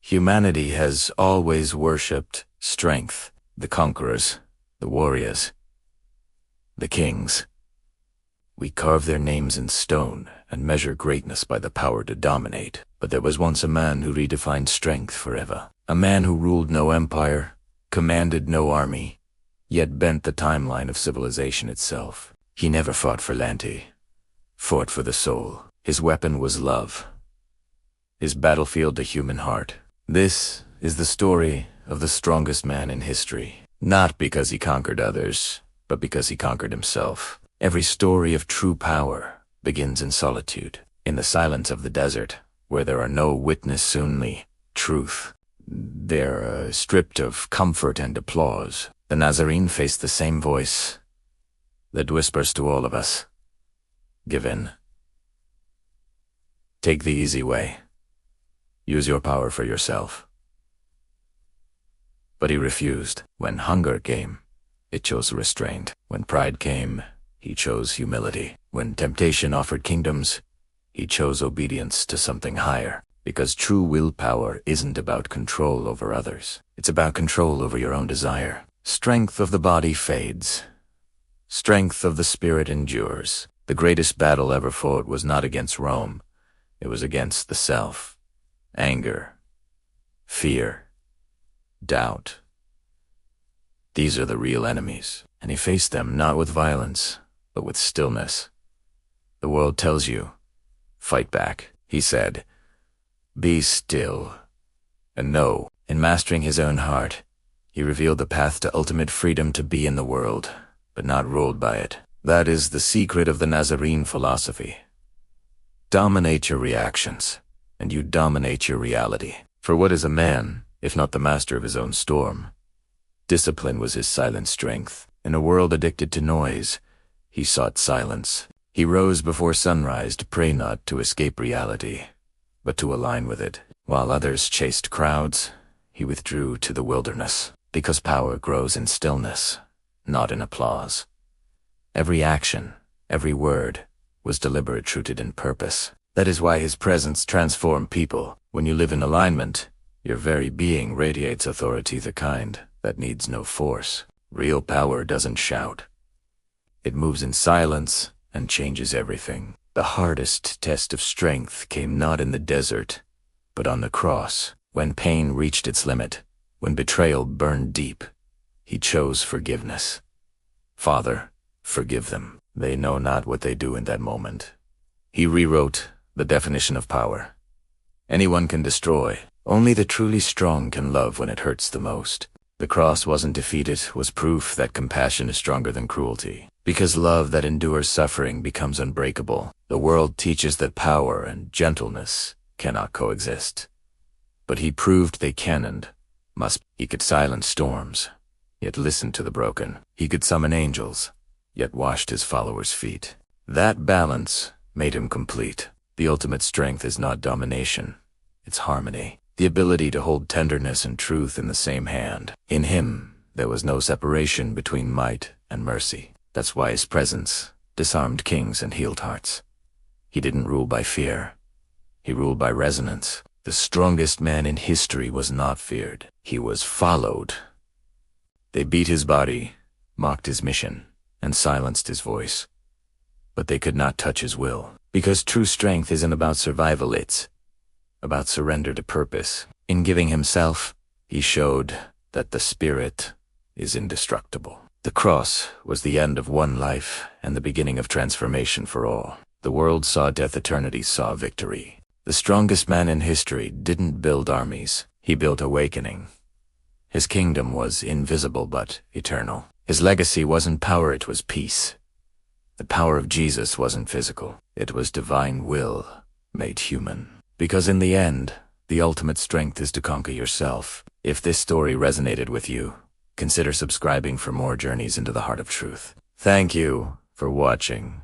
Humanity has always worshipped strength, the conquerors, the warriors, the kings. We carve their names in stone and measure greatness by the power to dominate. But there was once a man who redefined strength forever. A man who ruled no empire, commanded no army, yet bent the timeline of civilization itself. He never fought for land, fought for the soul. His weapon was love. His battlefield the human heart. This is the story of the strongest man in history. Not because he conquered others, but because he conquered himself. Every story of true power begins in solitude, in the silence of the desert, where there are no witness, only truth. They're stripped of comfort and applause. The Nazarene faced the same voice that whispers to all of us, "Give in. Take the easy way. Use your power for yourself." But he refused. When hunger came, it chose restraint. When pride came, he chose humility. When temptation offered kingdoms, he chose obedience to something higher. Because true willpower isn't about control over others. It's about control over your own desire. Strength of the body fades. Strength of the spirit endures. The greatest battle ever fought was not against Rome. It was against the self. Anger, fear, doubt. These are the real enemies. And he faced them not with violence, but with stillness. The world tells you, fight back. He said, be still. And no, in mastering his own heart, he revealed the path to ultimate freedom to be in the world, but not ruled by it. That is the secret of the Nazarene philosophy. Dominate your reactions, and you dominate your reality. For what is a man, if not the master of his own storm? Discipline was his silent strength. In a world addicted to noise, he sought silence. He rose before sunrise to pray not to escape reality, but to align with it. While others chased crowds, he withdrew to the wilderness, because power grows in stillness, not in applause. Every action, every word, was deliberate, rooted in purpose. That is why his presence transformed people. When you live in alignment, your very being radiates authority, the kind that needs no force. Real power doesn't shout. It moves in silence and changes everything. The hardest test of strength came not in the desert, but on the cross. When pain reached its limit, when betrayal burned deep, he chose forgiveness. Father, forgive them. They know not what they do in that moment. He rewrote the definition of power. Anyone can destroy. Only the truly strong can love when it hurts the most. The cross wasn't defeat, it was proof that compassion is stronger than cruelty. Because love that endures suffering becomes unbreakable. The world teaches that power and gentleness cannot coexist. But he proved they can and must. He could silence storms, yet listened to the broken. He could summon angels, yet washed his followers' feet. That balance made him complete. The ultimate strength is not domination, it's harmony. The ability to hold tenderness and truth in the same hand. In him, there was no separation between might and mercy. That's why his presence disarmed kings and healed hearts. He didn't rule by fear. He ruled by resonance. The strongest man in history was not feared. He was followed. They beat his body, mocked his mission, and silenced his voice. But they could not touch his will. Because true strength isn't about survival, it's about surrender to purpose. In giving himself, he showed that the spirit is indestructible. The cross was the end of one life and the beginning of transformation for all. The world saw death, eternity saw victory. The strongest man in history didn't build armies, he built awakening. His kingdom was invisible but eternal. His legacy wasn't power, it was peace. The power of Jesus wasn't physical, it was divine will made human. Because in the end, the ultimate strength is to conquer yourself. If this story resonated with you, consider subscribing for more journeys into the heart of truth. Thank you for watching.